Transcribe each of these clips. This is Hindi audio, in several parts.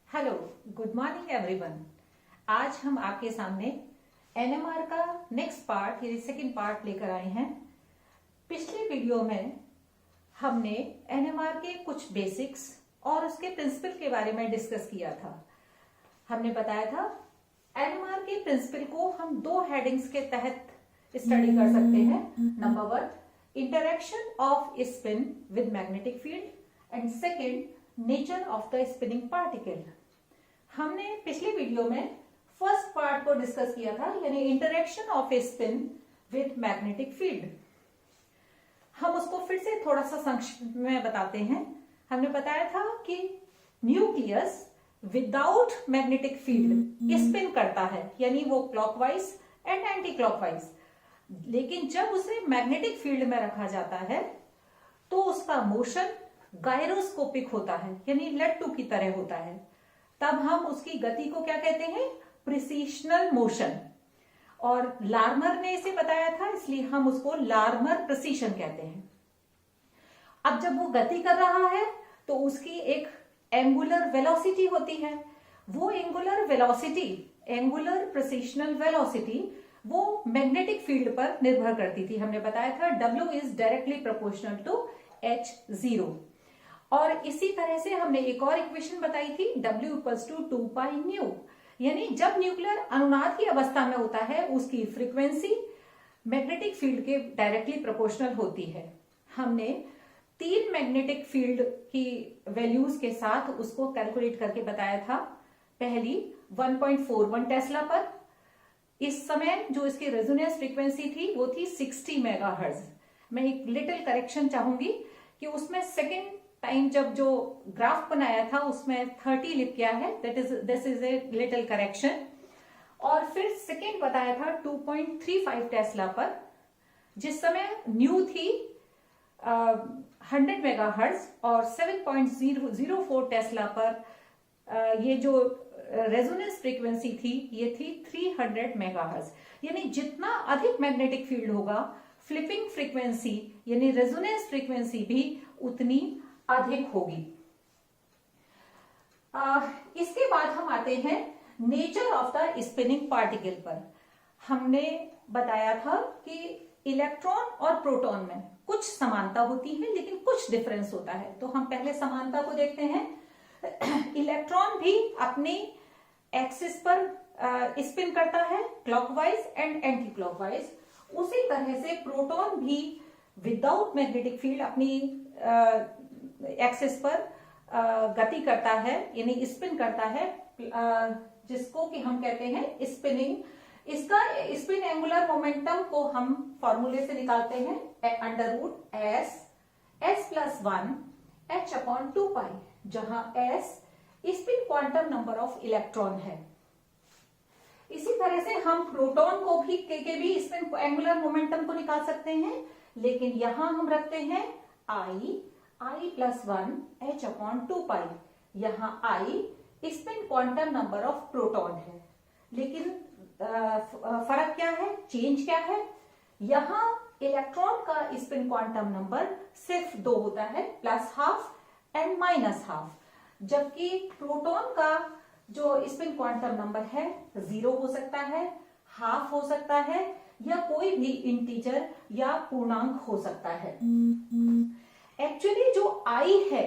Hello, good morning everyone. आज हम आपके सामने एनएमआर का नेक्स्ट पार्ट यानी सेकंड पार्ट लेकर आए हैं। पिछले वीडियो में हमने एनएमआर के कुछ बेसिक्स और उसके प्रिंसिपल के बारे में डिस्कस किया था। हमने बताया था एनएमआर के प्रिंसिपल को हम दो हेडिंग्स के तहत स्टडी कर सकते हैं। Number 1, interaction off spin with magnetic field and second, nature of the spinning particle. हमने पिछले वीडियो में फर्स्ट पार्ट को डिस्कस किया था, यानी interaction of A spin with magnetic field. हम उसको फिर से थोड़ा सा संक्षिप्त में बताते हैं। हमने बताया था कि nucleus without magnetic field spin करता है, यानी वो क्लॉकवाइज एंड एंटी क्लॉकवाइज। लेकिन जब उसे मैग्नेटिक फील्ड में रखा जाता है तो उसका मोशन गायरोस्कोपिक होता है, यानी लट्टू की तरह होता है। तब हम उसकी गति को क्या कहते हैं? प्रिसिशनल मोशन। और लार्मर ने इसे बताया था, इसलिए हम उसको लार्मर प्रिसिशन कहते हैं। अब जब वो गति कर रहा है तो उसकी एक एंगुलर वेलोसिटी होती है। वो angular velocity, angular precessional velocity, वो मैग्नेटिक फील्ड पर निर्भर करती थी। हमने बताया था W is directly proportional to H0। और इसी तरह से हमने एक और इक्वेशन बताई थी, W equals to 2 pi nu, यानी जब न्यूक्लियर अनुनाद की अवस्था में होता है उसकी फ्रीक्वेंसी मैग्नेटिक फील्ड के डायरेक्टली प्रोपोर्शनल होती है। हमने 3 मैग्नेटिक फील्ड की वैल्यूज के साथ उसको कैलकुलेट करके बताया था। पहली 1.41 टेस्ला पर। इस समय जो इसकी रेजोनेंस फ्रीक्वेंसी थी वो थी 60 मेगाहर्ट्ज। मैं एक लिटिल करेक्शन चाहूंगी कि उसमें सेकेंड टाइम जब जो ग्राफ बनाया था उसमें 30 लिख किया है, this is a little correction. और फिर सेकेंड बताया था 2.35 टेस्ला पर, जिस समय न्यू थी 100 मेगाहर्ट्ज और 7.004 टेस्ला पर ये जो रेजोनेंस फ्रीक्वेंसी थी ये थी 300 मेगाहर्ट्ज। यानी जितना अधिक मैग्नेटिक फील्ड होगा, फ्लिपिंग फ्रीक्वेंसी यानी रेजोनेंस फ्रीक्वेंसी भी उतनी अधिक होगी। इसके बाद हम आते हैं nature of the spinning particle पर। हमने बताया था कि इलेक्ट्रॉन और प्रोटॉन में कुछ समानता होती है लेकिन कुछ डिफरेंस होता है। तो हम पहले समानता को देखते हैं। इलेक्ट्रॉन भी अपनी एक्सिस पर स्पिन करता है, क्लॉकवाइज एंड एंटी क्लॉकवाइज। उसी तरह से प्रोटॉन भी विदाउट मैग्नेटिक फील्ड अपनी एक्सिस पर गति करता है, यानी स्पिन करता है, जिसको कि हम कहते हैं स्पिनिंग। इसका स्पिन एंगुलर मोमेंटम को हम फॉर्मूले से निकालते हैं, √s+1 h/2 पाई, जहां s spin quantum number of electron है। इसी तरह से हम प्रोटॉन को भी के स्पिन एंगुलर मोमेंटम को निकाल सकते हैं, लेकिन यहां हम रखते हैं I+1 h/2 पाई। यहाँ I spin quantum number of proton है। लेकिन फर्क क्या है, चेंज क्या है? यहाँ इलेक्ट्रॉन का स्पिन क्वांटम नंबर सिर्फ 2 होता है, +½ एंड -½ जबकि प्रोटॉन का जो स्पिन क्वांटम नंबर है 0 हो सकता है, ½ हो सकता है, या कोई भी इंटीजर या पूर्णांक हो सकता है। एक्चुअली जो I है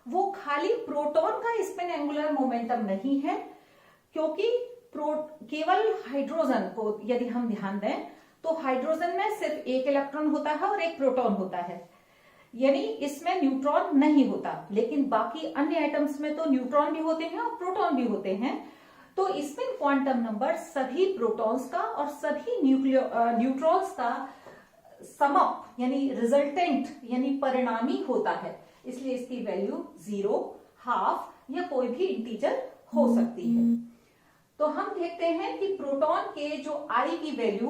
वो खाली प्रोटॉन का स्पिन एंगुलर मोमेंटम नहीं है, क्योंकि केवल हाइड्रोजन को यदि हम ध्यान दें तो हाइड्रोजन में सिर्फ एक इलेक्ट्रॉन होता है और एक प्रोटॉन होता है, यानी इसमें न्यूट्रॉन नहीं होता। लेकिन बाकी अन्य एटम्स में तो न्यूट्रॉन भी होते हैं और प्रोटॉन भी होते हैं। तो स्पिन क्वांटम नंबर सभी प्रोटॉन्स का और सभी न्यूट्रॉन्स का समअप यानी रिजल्टेंट यानी परिणामी होता है, इसलिए इसकी वैल्यू 0, ½ या कोई भी इंटीजर हो सकती है। तो हम देखते हैं कि प्रोटॉन के जो I की वैल्यू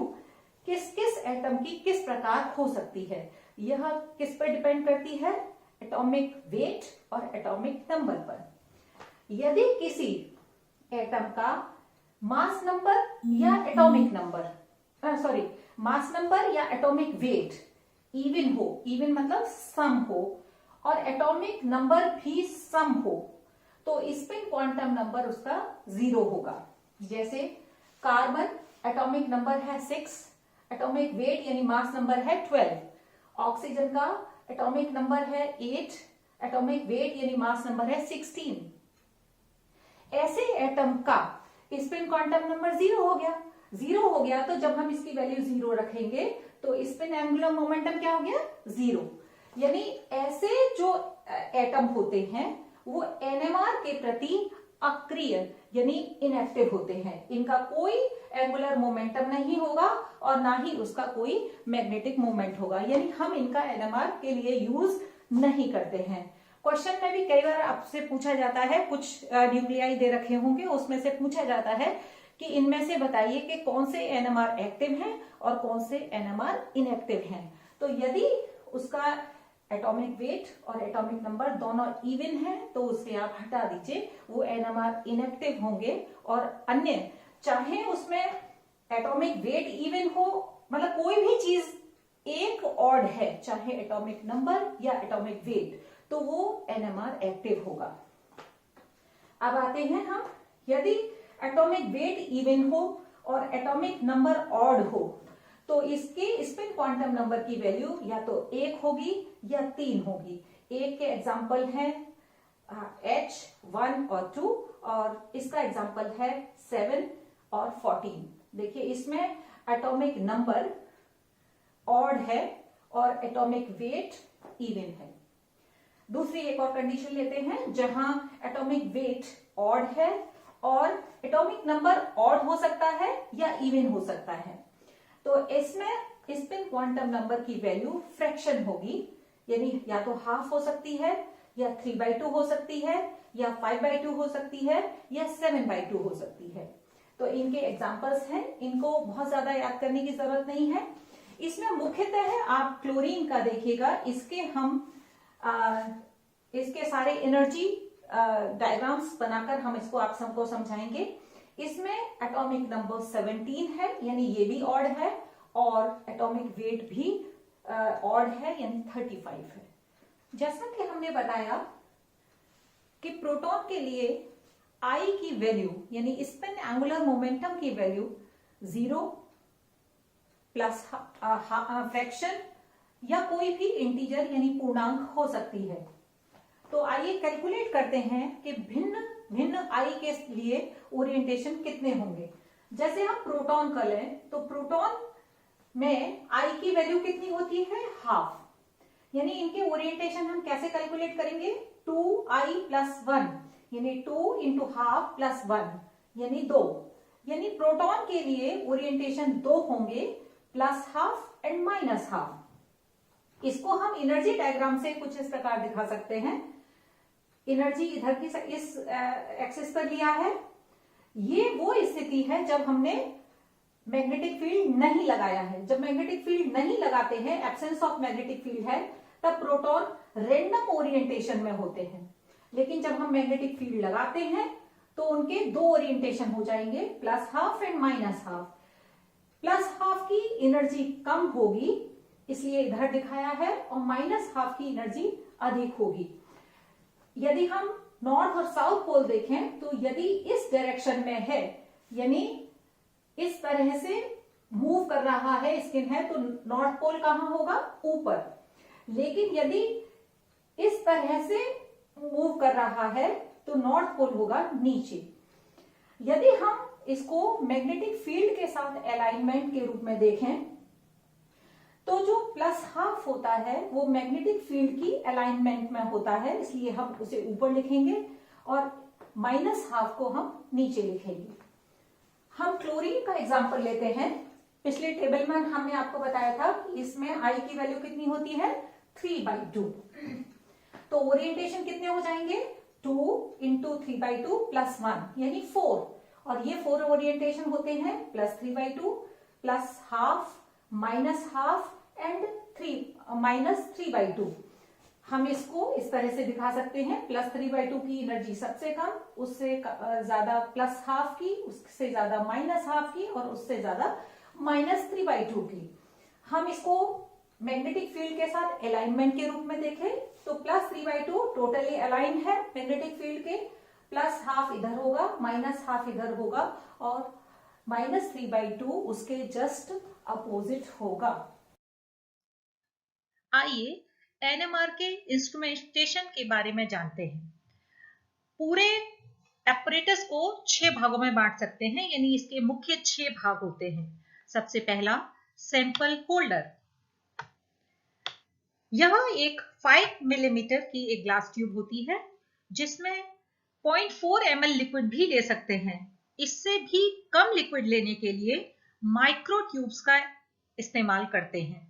किस किस एटम की किस प्रकार हो सकती है। यह किस पर डिपेंड करती है? एटॉमिक वेट और एटॉमिक नंबर पर। यदि किसी एटम का मास नंबर या एटॉमिक नंबर मास नंबर या एटॉमिक वेट इवन हो, इवन मतलब सम हो, और एटॉमिक नंबर भी सम हो, तो स्पिन क्वांटम नंबर उसका 0 होगा। जैसे कार्बन एटॉमिक नंबर है 6, एटॉमिक वेट यानी मास नंबर है 12, ऑक्सीजन का एटॉमिक नंबर है 8, एटॉमिक वेट यानी मास नंबर है 16। ऐसे एटम का स्पिन क्वांटम नंबर 0 हो गया। 0 हो गया तो जब हम इसकी वैल्यू 0 रखेंगे तो स्पिन एंगुलर मोमेंटम क्या हो गया? 0। यानी ऐसे जो एटम होते हैं वो एनएमआर के प्रति अक्रिय यानी इनएक्टिव होते हैं। इनका कोई एंगुलर मोमेंटम नहीं होगा और ना ही उसका कोई मैग्नेटिक मोमेंट होगा, यानी हम इनका एनएमआर के लिए यूज नहीं करते हैं। क्वेश्चन में भी कई बार आपसे पूछा जाता है, कुछ न्यूक्लियाई दे रखे होंगे, उसमें से पूछा जाता है कि इनमें से बताइए कि कौन से एनएमआर एक्टिव हैं और कौन से एनएमआर इनएक्टिव हैं। तो यदि उसका एटॉमिक वेट और एटॉमिक नंबर दोनों इवन है तो उसे आप हटा दीजिए, वो एनएमआर इनएक्टिव होंगे। और अन्य चाहे उसमें एटॉमिक वेट इवन हो, मतलब कोई भी चीज एक ऑड है, चाहे एटॉमिक नंबर या एटॉमिक वेट, तो वो एनएमआर एक्टिव होगा। अब आते हैं हम, यदि एटॉमिक वेट इवन हो और एटॉमिक नंबर ऑड हो तो इसके स्पिन क्वांटम नंबर की वैल्यू या तो 1 होगी या 3 होगी। 1 के एग्जाम्पल है H, 1 और 2, और इसका एग्जाम्पल है 7 और 14। देखिए इसमें एटॉमिक नंबर ऑड है और एटॉमिक वेट इवन है। दूसरी एक और कंडीशन लेते हैं जहां एटॉमिक वेट ऑड है और एटॉमिक नंबर ऑड हो सकता है या इवन हो सकता है। तो इसमें स्पिन क्वांटम नंबर की वैल्यू फ्रैक्शन होगी, यानी या तो हाफ हो सकती है या 3/2 हो सकती है या 5/2 हो सकती है या 7/2 हो सकती है। तो इनके एग्जांपल्स हैं, इनको बहुत ज्यादा याद करने की जरूरत नहीं है। इसमें मुख्यतः आप क्लोरीन का देखिएगा, इसके सारे एनर्जी डायग्राम्स बनाकर हम इसको आप सबको समझाएंगे। इसमें एटॉमिक नंबर 17 है, यानी ये भी ऑड है, और एटॉमिक वेट भी ऑड है, यानी 35 है। जैसा कि हमने बताया कि प्रोटॉन के लिए आई की वैल्यू यानी स्पिन एंगुलर मोमेंटम की वैल्यू 0 प्लस फ्रैक्शन या कोई भी इंटीजर यानी पूर्णांक हो सकती है। तो आइए कैलकुलेट करते हैं कि भिन्न भिन्न आई के लिए ओरिएंटेशन कितने होंगे। जैसे हम प्रोटॉन का लें तो प्रोटॉन में आई की वैल्यू कितनी होती है? हाफ। यानी इनके ओरिएंटेशन हम कैसे कैलकुलेट करेंगे? 2i + 1 यानी 2 × हाफ + 1 यानी 2। यानी प्रोटॉन के लिए ओरिएंटेशन 2 होंगे, plus half and minus half. इसको हम एनर्जी डायग्राम से कुछ इस प्रकार दिखा सकते हैं। एनर्जी इधर की इस एक्सिस पर लिया है। ये वो स्थिति है जब हमने मैग्नेटिक फील्ड नहीं लगाया है। जब मैग्नेटिक फील्ड नहीं लगाते हैं, एब्सेंस ऑफ मैग्नेटिक फील्ड है, तब प्रोटॉन रैंडम ओरिएंटेशन में होते हैं। लेकिन जब हम मैग्नेटिक फील्ड लगाते हैं तो उनके 2 ओरिएंटेशन हो जाएंगे, plus half and minus half. Plus half की एनर्जी कम होगी इसलिए इधर दिखाया है, और माइनस हाफ की एनर्जी अधिक होगी। यदि हम नॉर्थ और साउथ पोल देखें तो यदि इस डायरेक्शन में है, यानी इस तरह से मूव कर रहा है स्किन है, तो नॉर्थ पोल कहां होगा? ऊपर। लेकिन यदि इस तरह से मूव कर रहा है तो नॉर्थ पोल होगा नीचे। यदि हम इसको मैग्नेटिक फील्ड के साथ अलाइनमेंट के रूप में देखें तो जो प्लस हाफ होता है वो मैग्नेटिक फील्ड की अलाइनमेंट में होता है, इसलिए हम उसे ऊपर लिखेंगे, और माइनस हाफ को हम नीचे लिखेंगे। हम क्लोरीन का एग्जांपल लेते हैं। पिछले टेबल में हमने आपको बताया था कि इसमें आई की वैल्यू कितनी होती है? 3/2। तो ओरिएंटेशन कितने हो जाएंगे? 2 × 3/2 + 1 यानी 4, और ये 4 ओरिएंटेशन होते हैं, plus 3/2 plus half minus half and 3/2। हम इसको इस तरह से दिखा सकते हैं, प्लस 3/2 की एनर्जी सबसे कम, उससे ज्यादा प्लस हाफ की, उससे ज्यादा माइनस हाफ की, और उससे ज्यादा माइनस 3/2 की। हम इसको मैग्नेटिक फील्ड के साथ अलाइनमेंट के रूप में देखें तो प्लस 3/2 टोटली अलाइन है मैग्नेटिक फील्ड के, प्लस हाफ इधर होगा, माइनस हाफ इधर होगा, और -3/2 उसके जस्ट अपोजिट होगा। आइए एनएमआर के इंस्ट्रूमेंटेशन के बारे में जानते हैं। पूरे एपरेटस को 6 भागों में बांट सकते हैं, यानी इसके मुख्य 6 भाग होते हैं। सबसे पहला सैंपल होल्डर। यह एक 5 मिलीमीटर की एक ग्लास ट्यूब होती है जिसमें 0.4 ml लिक्विड भी ले सकते हैं। इससे भी कम लिक्विड लेने के लिए माइक्रो ट्यूब्स का इस्तेमाल करते हैं।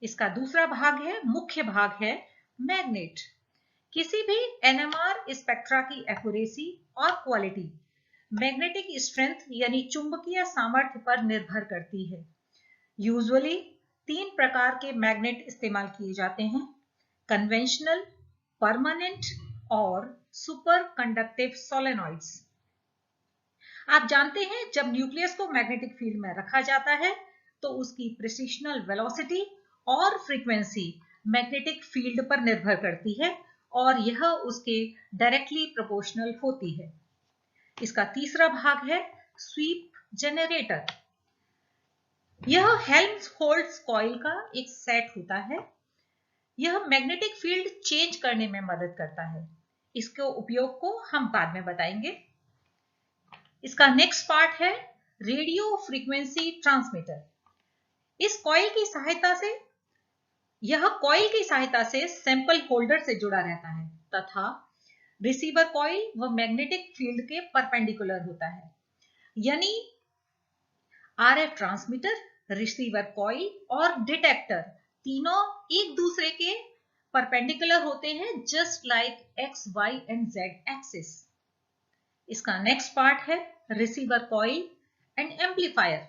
इसका दूसरा भाग है, मुख्य भाग है मैग्नेट। किसी भी एनएमआर स्पेक्ट्रा की एक्यूरेसी और क्वालिटी मैग्नेटिक स्ट्रेंथ यानी चुंबकीय सामर्थ्य पर निर्भर करती है। यूजुअली 3 प्रकार के मैग्नेट इस्तेमाल किए जाते हैं, कन्वेंशनल, परमानेंट और सुपर कंडक्टिव सोलेनॉइड्स। आप जानते हैं जब न्यूक्लियस को मैग्नेटिक फील्ड में रखा जाता है तो उसकी प्रेसिशनल वेलोसिटी और फ्रीक्वेंसी मैग्नेटिक फील्ड पर निर्भर करती है और यह उसके डायरेक्टली प्रोपोर्शनल होती है। इसका तीसरा भाग है स्वीप जनरेटर। यह हेल्महोल्ट्ज कॉइल का एक सेट होता है। यह मैग्नेटिक फील्ड चेंज करने में मदद करता है। इसके उपयोग को हम बाद में बताएंगे। इसका नेक्स्ट पार्ट है रेडियो फ्रीक्वेंसी ट्रांसमीटर। इस कॉइल की सहायता से सैंपल होल्डर से जुड़ा रहता है तथा रिसीवर कॉइल व मैग्नेटिक फील्ड के परपेंडिकुलर होता है, यानी आरएफ ट्रांसमीटर, रिसीवर कॉइल और डिटेक्टर तीनों एक दूसरे के परपेंडिकुलर होते हैं, just like X, Y and Z axis. इसका नेक्स्ट पार्ट है रिसीवर कॉइल एंड एम्पलीफायर।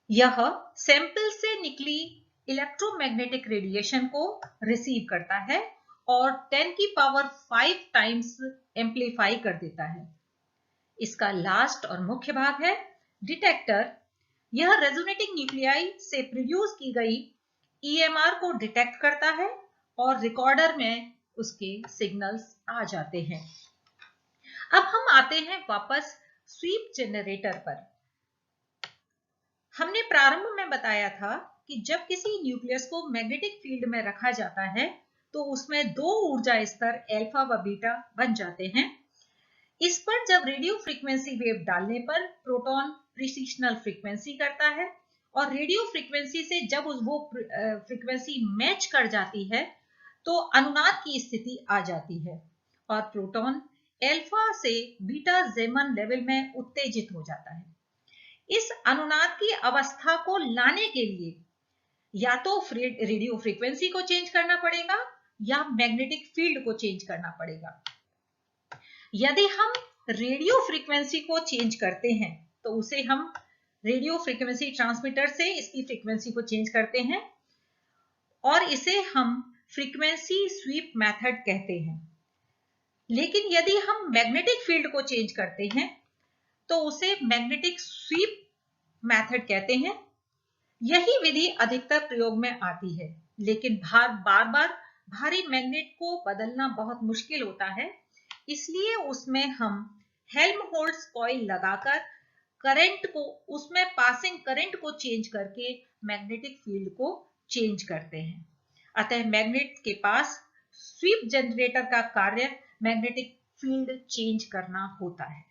यह सैंपल से निकली इलेक्ट्रोमैग्नेटिक रेडिएशन को रिसीव करता है और 10⁵ टाइम्स एम्पलीफाई कर देता है। इसका लास्ट और मुख्य भाग है डिटेक्टर। यह रेजोनेटिंग न्यूक्लियाई से प्रोड्यूस की गई ईएमआर को डिटेक्ट करता है और रिकॉर्डर में उसके सिग्नल्स आ जाते हैं। अब हम आते हैं वापस स्वीप जनरेटर पर। हमने प्रारंभ में बताया था कि जब किसी न्यूक्लियस को मैग्नेटिक फील्ड में रखा जाता है तो उसमें 2 ऊर्जा स्तर अल्फा व बीटा बन जाते हैं। इस पर जब रेडियो फ्रीक्वेंसी वेव डालने पर प्रोटॉन प्रिसिशनल फ्रीक्वेंसी करता है और रेडियो फ्रीक्वेंसी से जब वो फ्रीक्वेंसी मैच कर जाती है तो अनुनाद की स्थिति आ जाती है और प्रोटॉन अल्फा से बीटा जेमन लेवल में उत्तेजित हो जाता है। इस अनुनाद की अवस्था को लाने के लिए या तो रेडियो फ्रीक्वेंसी को चेंज करना पड़ेगा या मैग्नेटिक फील्ड को चेंज करना पड़ेगा। यदि हम रेडियो फ्रीक्वेंसी को चेंज करते हैं तो उसे हम रेडियो फ्रीक्वेंसी ट्रांसमीटर से इसकी फ्रीक्वेंसी को चेंज करते हैं और इसे हम फ्रीक्वेंसी स्वीप मेथड कहते हैं। लेकिन यदि हम मैग्नेटिक फील्ड को चेंज करते हैं तो उसे मैग्नेटिक स्वीप मेथड कहते हैं। यही विधि अधिकतर प्रयोग में आती है, लेकिन बार बार भारी मैग्नेट को बदलना बहुत मुश्किल होता है, इसलिए उसमें हम हेल्महोल्ट्ज कॉइल लगाकर करंट को, उसमें पासिंग करंट को चेंज करके मैग्नेटिक फील्ड को चेंज करते हैं। अतः मैग्नेट के पास स्वीप जनरेटर का कार्य मैग्नेटिक फील्ड चेंज करना होता है।